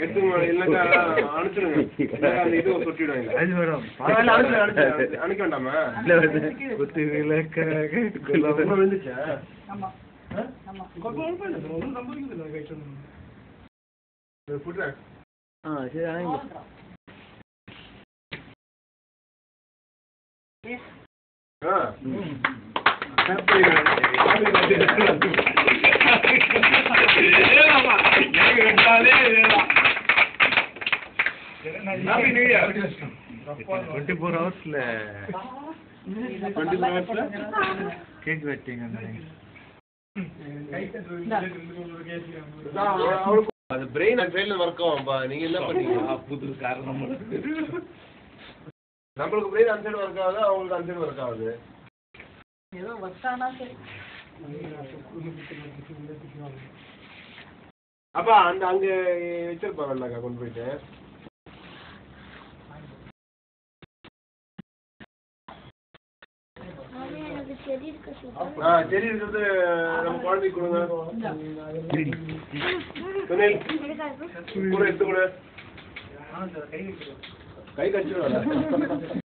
எடுத்துங்க இல்லைன்னா அனுப்பிச்சிடுங்க. அந்த இது சொட்டிடுவாங்க. அனுப்ப வேண்டாமா? குத்து விளக்காக விழுந்துச்சா? கேக் வெட்டிங்க. அது பிரெயின் ஒர்க் ஆகும்பா. நீங்க என்ன பண்ணீங்க? புது காரணம் நம்மளுக்கு பிரெயின் அந்த சைடு ஒர்க் ஆகுது, அவங்களுக்கு அந்த சைடு ஒர்க் ஆகுது. ஏதோ வச்சானா சரி. அப்பா அந்த அங்க வச்சிருப்பாங்கல்லக்கா கொண்டு போயிட்டு. செடி இருக்கிறது நம்ம குழந்தைக்கு கொடுங்க. கூட எடுத்து கூட கை கடிச்சிடும்.